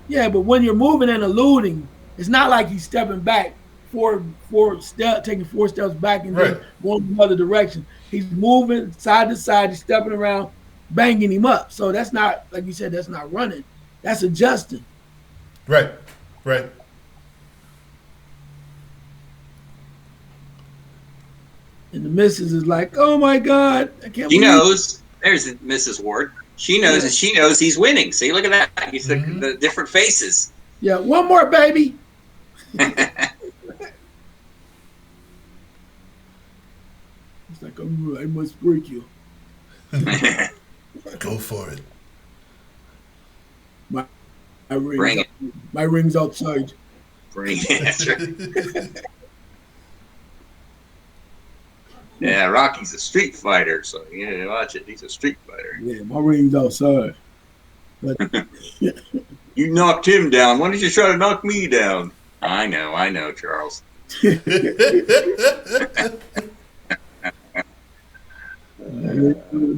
But when you're moving and eluding, it's not like he's stepping back taking 4 steps back and then going the other direction. He's moving side to side, he's stepping around, banging him up. So that's not, like you said, that's not running. That's adjusting. Right. And the missus is like, oh my God, I can't believe. She knows. There's Mrs. Ward. She knows, and she knows he's winning. See, look at that. He's the different faces. Yeah, one more, baby. It's like, I must break you. Go for it. My ring's outside. Bring it. Yeah, Rocky's a street fighter, so watch it. He's a street fighter. Yeah, my ring's outside. But you knocked him down. Why did you try to knock me down? I know, Charles.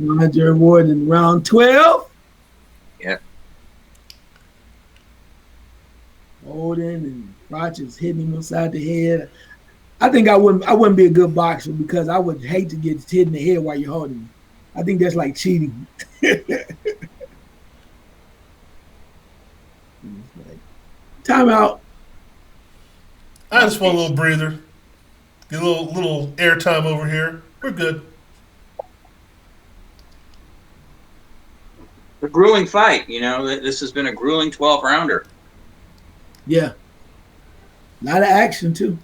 Andre Ward in round 12. Yep. Holding and Froch is hitting him upside the head. I think I wouldn't be a good boxer because I would hate to get hit in the head while you're holding me. I think that's like cheating. Time out. I just want a little breather. Get a little air time over here. We're good. A grueling fight, This has been a grueling 12-rounder. Yeah. A lot of action, too.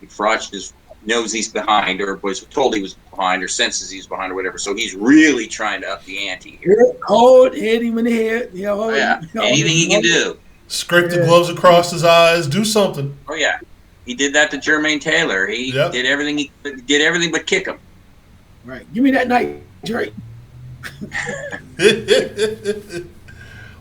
Froch just knows he's behind, or was told he was behind, or senses he's behind, or whatever. So he's really trying to up the ante here. Hit him in the head. Anything he can do. Scrape the gloves across his eyes. Do something. Oh yeah, He did that to Jermaine Taylor. He did everything. He did everything but kick him. Right. Give me that night, Drake.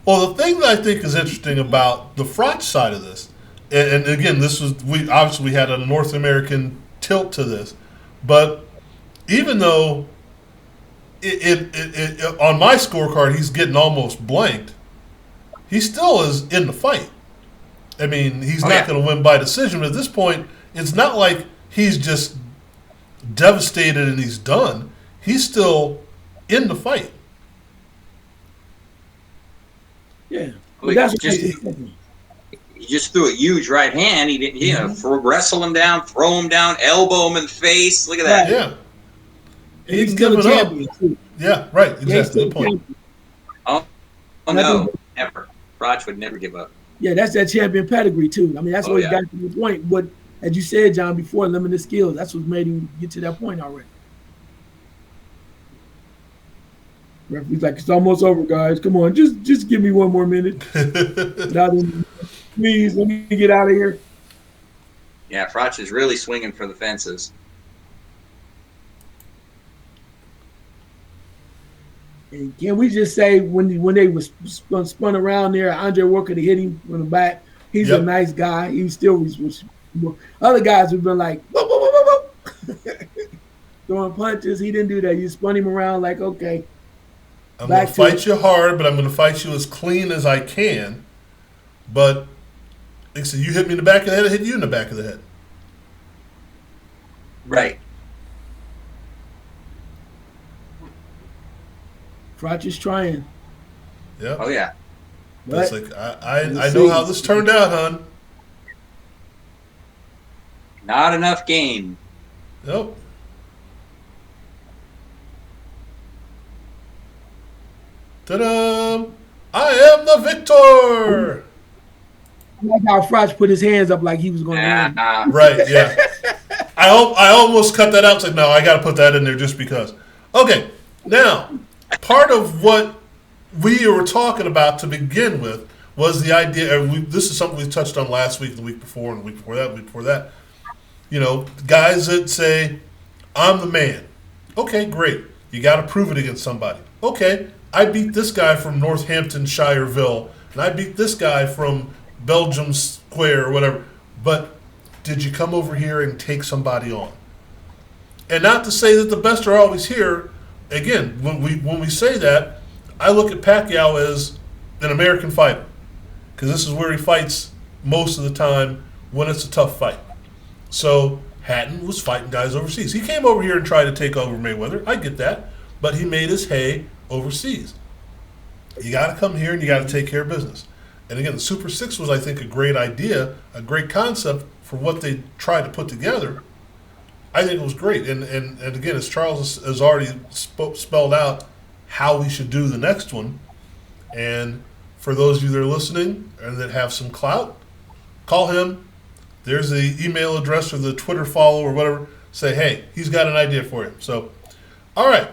Well, the thing that I think is interesting about the Froch side of this, and again, we obviously had a North American tilt to this, but even though it on my scorecard he's getting almost blanked, he still is in the fight. I mean, he's not going to win by decision, but at this point, it's not like he's just devastated and he's done. He's still in the fight. Yeah. Well, he just threw a huge right hand. He didn't, wrestle him down, throw him down, elbow him in the face. Look at that. Yeah. And he's still a champion, too. Yeah, right. Exactly. Good point. Oh no, never. Froch would never give up. Yeah, that's that champion pedigree, too. I mean, that's what he got to the point. But as you said, John, before, limited skills. That's what made him get to that point already. Referee's like, it's almost over, guys. Come on, just give me one more minute. Please, let me get out of here. Yeah, Froch is really swinging for the fences. And can we just say when they was spun around there, Andre Ward could have hit him from the back. He's a nice guy. He still was. Other guys have been like, whoa, whoa, whoa, whoa. Throwing punches. He didn't do that. You spun him around like, okay. I'm going to fight you hard, but I'm going to fight you as clean as I can. But like I said, you hit me in the back of the head, I hit you in the back of the head. Right. Froch is trying. Yeah. Oh, yeah. But it's like, I know how this turned out, hon. Not enough game. Nope. Ta-da! I am the victor! I like how Froch put his hands up like he was going to win. Right, yeah. I almost cut that out. It's like, no, I got to put that in there just because. Okay, now, part of what we were talking about to begin with was the idea, this is something we touched on last week, the week before, and the week before that, the week before that. You know, guys that say, I'm the man. Okay, great. You got to prove it against somebody. Okay, I beat this guy from Northamptonshireville, and I beat this guy from Belgium Square or whatever. But did you come over here and take somebody on? And not to say that the best are always here. Again, when we say that, I look at Pacquiao as an American fighter because this is where he fights most of the time when it's a tough fight. So Hatton was fighting guys overseas. He came over here and tried to take over Mayweather. I get that. But he made his hay overseas. You got to come here and you got to take care of business. And again, the Super Six was, I think, a great idea, a great concept for what they tried to put together. I think it was great. And again, as Charles has already spelled out how we should do the next one. And for those of you that are listening and that have some clout, call him. There's the email address or the Twitter follow or whatever. Say, hey, he's got an idea for you. So, all right.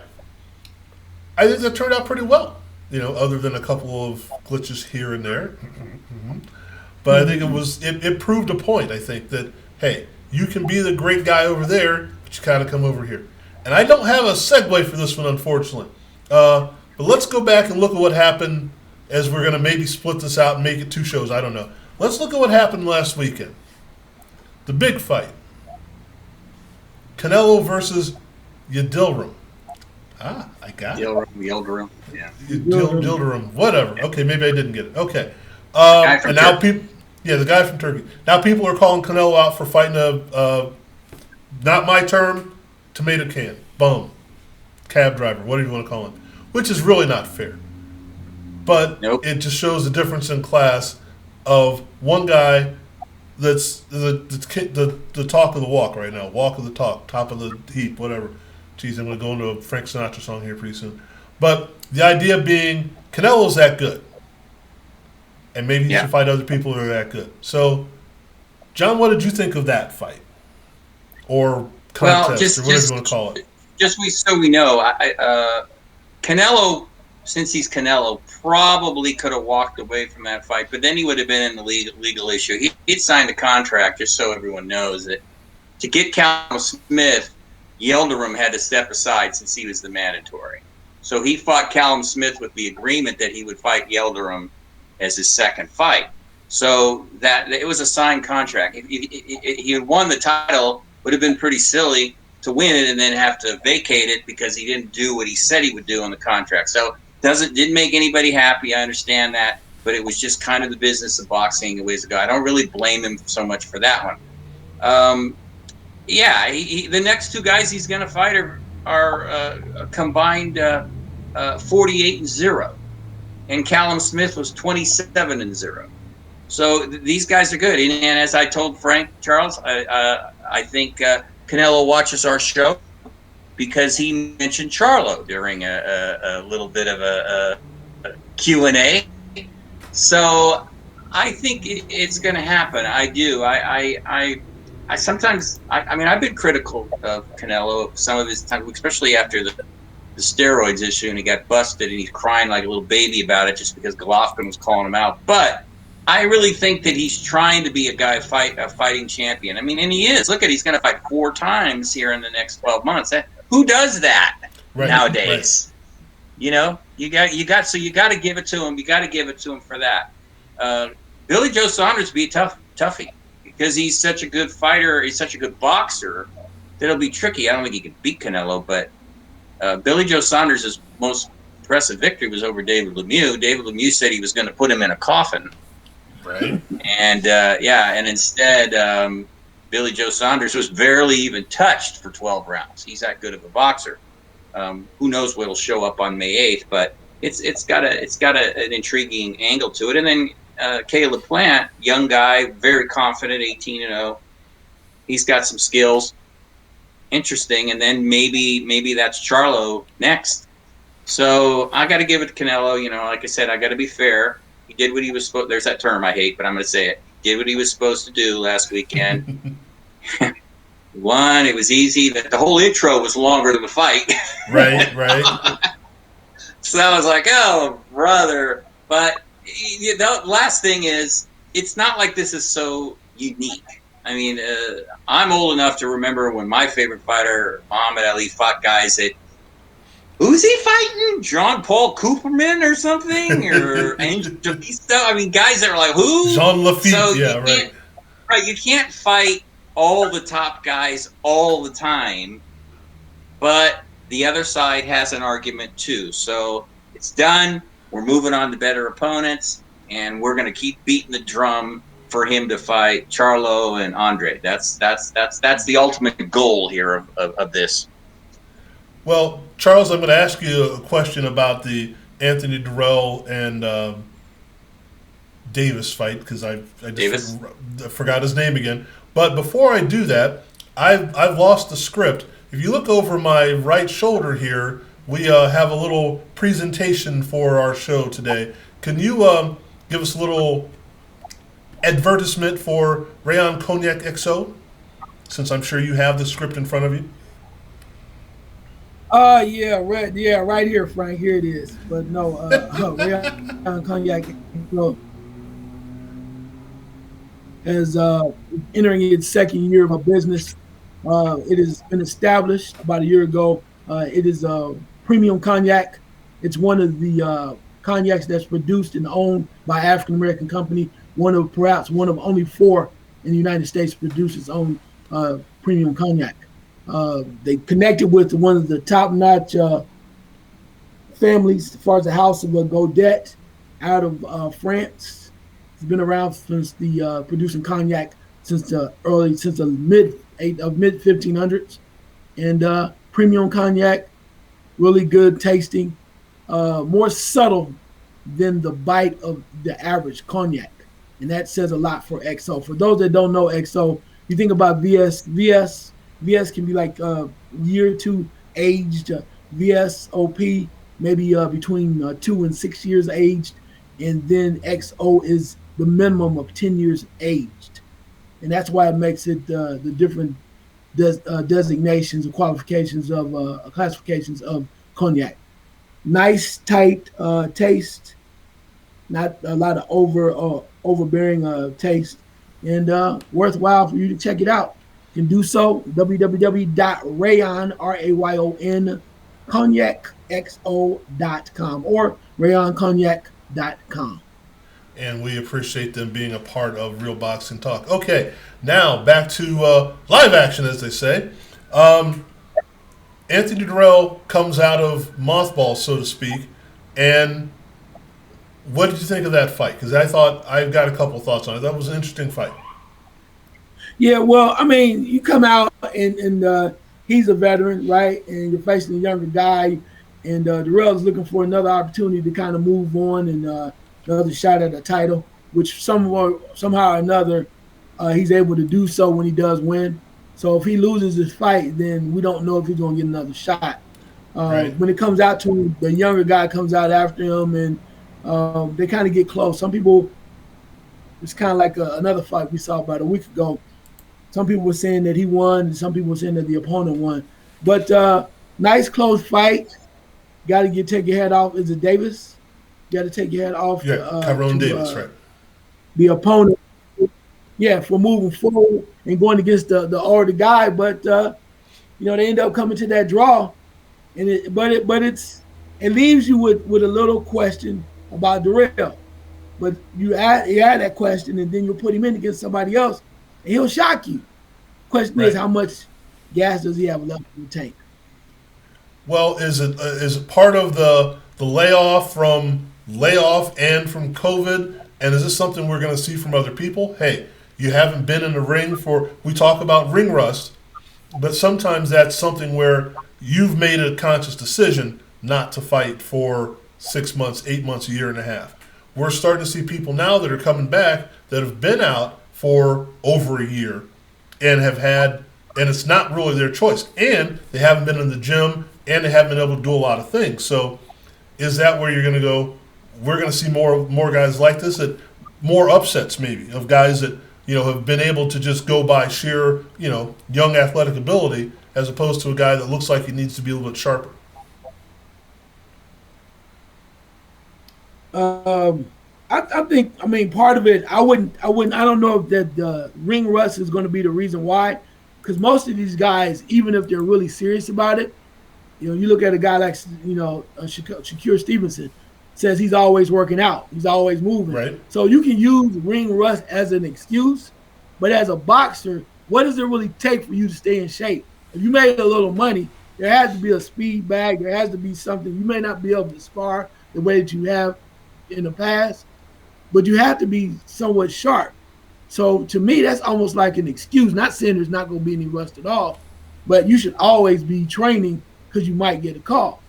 I think that turned out pretty well, you know, other than a couple of glitches here and there. But I think it proved a point, I think, that, hey, you can be the great guy over there, but you kind of come over here. And I don't have a segue for this one, unfortunately. But let's go back and look at what happened as we're going to maybe split this out and make it 2 shows. I don't know. Let's look at what happened last weekend. The big fight. Canelo versus Yildirim. I got it. Yildirim, yeah. Yildirim, whatever. Okay, maybe I didn't get it. Okay. And now people, the guy from Turkey. Now people are calling Canelo out for fighting a, not my term, tomato can, bum, cab driver, whatever you want to call him, which is really not fair. But It just shows the difference in class of one guy that's the talk of the walk right now, walk of the talk, top of the heap, whatever. Geez, I'm going to go into a Frank Sinatra song here pretty soon. But the idea being, Canelo's that good. And maybe he should fight other people who are that good. So, John, what did you think of that fight? Or contest, or whatever you want to call it. Just so we know, Canelo since he's Canelo, probably could have walked away from that fight, but then he would have been in the legal issue. He'd signed a contract, just so everyone knows, that to get Callum Smith, Yildirim had to step aside since he was the mandatory. So he fought Callum Smith with the agreement that he would fight Yildirim as his second fight. So that it was a signed contract. If he had won the title, would have been pretty silly to win it and then have to vacate it because he didn't do what he said he would do on the contract. So didn't make anybody happy. I understand that, but it was just kind of the business of boxing a ways ago. I don't really blame him so much for that one. The next two guys he's going to fight are a combined 48-0, and Callum Smith was 27-0. So these guys are good. And as I told Frank Charles, I think Canelo watches our show because he mentioned Charlo during a little bit of a Q&A. So I think it's going to happen. I do. I sometimes, I've been critical of Canelo some of his time, especially after the steroids issue, and he got busted and he's crying like a little baby about it just because Golovkin was calling him out. But I really think that he's trying to be a fighting champion. And he is. Look he's going to fight 4 times here in the next 12 months. Who does that nowadays? Right. You got to give it to him. You got to give it to him for that. Billy Joe Saunders would be a toughie because he's such a good fighter. He's such a good boxer that it'll be tricky. I don't think he can beat Canelo, but Billy Joe Saunders' most impressive victory was over David Lemieux. David Lemieux said he was going to put him in a coffin. Right. And and instead, Billy Joe Saunders was barely even touched for 12 rounds. He's that good of a boxer. Who knows what'll show up on May 8th? But it's got an intriguing angle to it. And then Caleb Plant, young guy, very confident, 18-0. He's got some skills. Interesting. And then maybe that's Charlo next. So I got to give it to Canelo. Like I said, I got to be fair. He did what he was supposed. There's that term I hate, but I'm going to say it. He did what he was supposed to do last weekend. Won. It was easy. The whole intro was longer than the fight. Right. So I was like, oh, brother. But the last thing is, it's not like this is so unique. I'm old enough to remember when my favorite fighter, Muhammad Ali, fought guys that. Who's he fighting? John Paul Cooperman or something? Or Angel Javista? Guys that are like, who? Jean Lafitte, so right. Right, you can't fight all the top guys all the time, but the other side has an argument too. So it's done. We're moving on to better opponents, and we're going to keep beating the drum for him to fight Charlo and Andre. That's the ultimate goal here of this. Well, Charles, I'm going to ask you a question about the Anthony Durrell and Davis fight because I just forgot his name again. But before I do that, I've lost the script. If you look over my right shoulder here, we have a little presentation for our show today. Can you give us a little advertisement for Rayon Cognac XO, since I'm sure you have the script in front of you? Right here, Frank. Here it is. But no, Rayon Cognac is entering its second year of a business. It has been established about a year ago. It is a premium cognac. It's one of the cognacs that's produced and owned by African American company. Perhaps one of only 4 in the United States produces own premium cognac. They connected with one of the top-notch families as far as the House of Godet out of France. It's been around since the producing cognac since the mid 1500s, and premium cognac, really good tasting, more subtle than the bite of the average cognac, and that says a lot for XO. For those that don't know XO, you think about VS can be like year or 2 aged. VSOP maybe between 2 and 6 years aged, and then XO is the minimum of 10 years aged, and that's why it makes it the different designations or qualifications of classifications of cognac. nice, tight taste, not a lot of overbearing taste, and worthwhile for you to check it out. You can do so www.rayon RAYON cognacxo.com or rayoncognac.com. And we appreciate them being a part of Real Boxing Talk. Okay, now back to live action, as they say. Anthony Dirrell comes out of mothballs, so to speak, and what did you think of that fight? Because I've got a couple of thoughts on it. That was an interesting fight. Yeah, well, I mean, you come out and he's a veteran, right? And you're facing a younger guy, and Dirrell's looking for another opportunity to kind of move on and another shot at a title, which somehow or another he's able to do so when he does win. So if he loses this fight, then we don't know if he's going to get another shot. Right. When it comes out to the younger guy comes out after him, and they kind of get close. Some people, it's kind of like another fight we saw about a week ago. Some people were saying that he won, and some people were saying that the opponent won. But nice close fight. Got to take your head off. Is it Davis? Got to take your head off. Yeah, Tyrone Davis, right. The opponent. Yeah, for moving forward and going against the older guy, but they end up coming to that draw, and it leaves you with a little question about Dirrell. But you add that question, and then you put him in against somebody else, and he'll shock you. Question is, how much gas does he have left in the tank? Well, is it part of the layoff and from COVID, and is this something we're going to see from other people? Hey, you haven't been in the ring we talk about ring rust, but sometimes that's something where you've made a conscious decision not to fight for 6 months, 8 months, a year and a half. We're starting to see people now that are coming back that have been out for over a year and and it's not really their choice. And they haven't been in the gym and they haven't been able to do a lot of things. So is that where you're going to go? We're going to see more guys like this, more upsets maybe of guys that have been able to just go by sheer, young athletic ability as opposed to a guy that looks like he needs to be a little bit sharper. I think, part of it, I don't know if that the ring rust is going to be the reason why, because most of these guys, even if they're really serious about it, you look at a guy like, Shakur Stevenson, says he's always working out. He's always moving. Right. So you can use ring rust as an excuse, but as a boxer, what does it really take for you to stay in shape? If you made a little money, there has to be a speed bag. There has to be something. You may not be able to spar the way that you have in the past, but you have to be somewhat sharp. So to me, that's almost like an excuse. Not saying there's not going to be any rust at all, but you should always be training because you might get a call,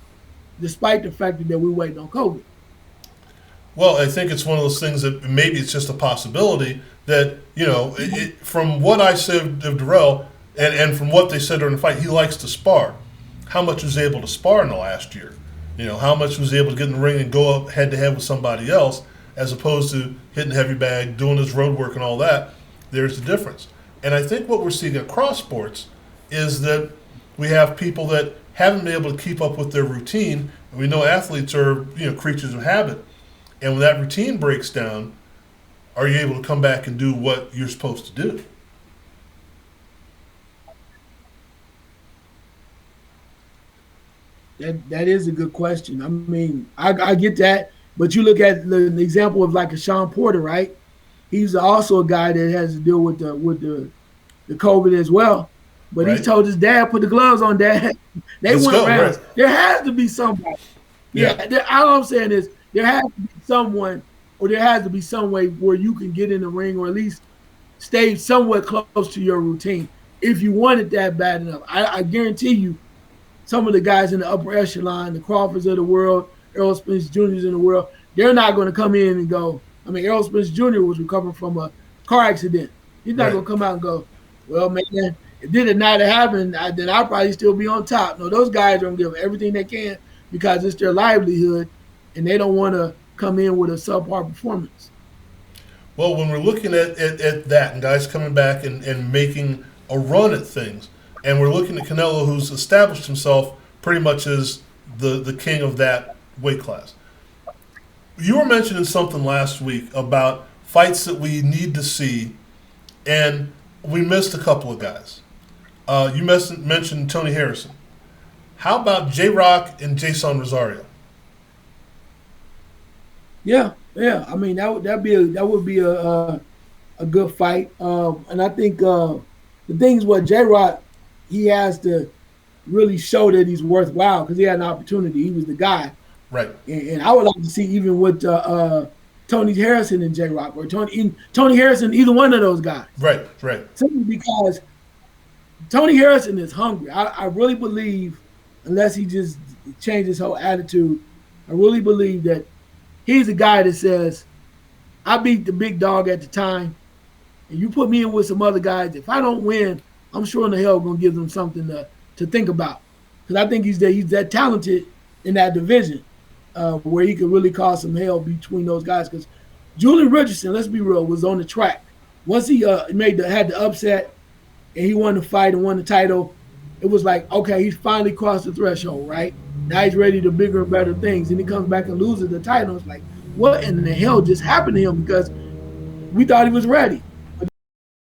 despite the fact that we're waiting on COVID. Well, I think it's one of those things that maybe it's just a possibility that, from what I said of Dirrell and from what they said during the fight, he likes to spar. How much was he able to spar in the last year? How much was he able to get in the ring and go up head-to-head with somebody else as opposed to hitting heavy bag, doing his road work and all that? There's the difference. And I think what we're seeing across sports is that we have people that haven't been able to keep up with their routine. And we know athletes are, creatures of habit. And when that routine breaks down, are you able to come back and do what you're supposed to do? That is a good question. I mean, I get that, but you look at the example of like a Sean Porter, right? He's also a guy that has to deal with the COVID as well. But He told his dad, "Put the gloves on, Dad." They went around. Right. There has to be somebody. All I'm saying is there has to be someone, or there has to be some way where you can get in the ring or at least stay somewhat close to your routine if you want it that bad enough. I guarantee you, some of the guys in the upper echelon, the Crawfords of the world, Errol Spence Jr.'s in the world, they're not going to come in and go. I mean, Errol Spence Jr. was recovering from a car accident. He's not going to come out and go, "Well, man, if it not have happened, then I'll probably still be on top." No, those guys are going to give everything they can because it's their livelihood, and they don't want to come in with a subpar performance. Well, when we're looking at that and guys coming back and making a run at things, and we're looking at Canelo, who's established himself pretty much as the king of that weight class. You were mentioning something last week about fights that we need to see, and we missed a couple of guys. You mentioned Tony Harrison. How about J-Rock and Jason Rosario? Yeah. I mean, that would be a good fight. And I think the thing is what J-Rock, he has to really show that he's worthwhile because he had an opportunity. He was the guy. Right. And I would like to see even with Tony Harrison and J-Rock or Tony Harrison, either one of those guys. Right. Simply because Tony Harrison is hungry. I really believe, unless he just changed his whole attitude, I really believe that he's a guy that says, I beat the big dog at the time, and you put me in with some other guys. If I don't win, I'm sure in the hell going to give them something to think about. Because I think he's that talented in that division where he could really cause some hell between those guys. Because Julian Richardson, let's be real, was on the track. Once he had the upset and he won the fight and won the title, it was like, okay, he's finally crossed the threshold, right? Now he's ready to bigger and better things. And he comes back and loses the title. It's like, what in the hell just happened to him? Because we thought he was ready.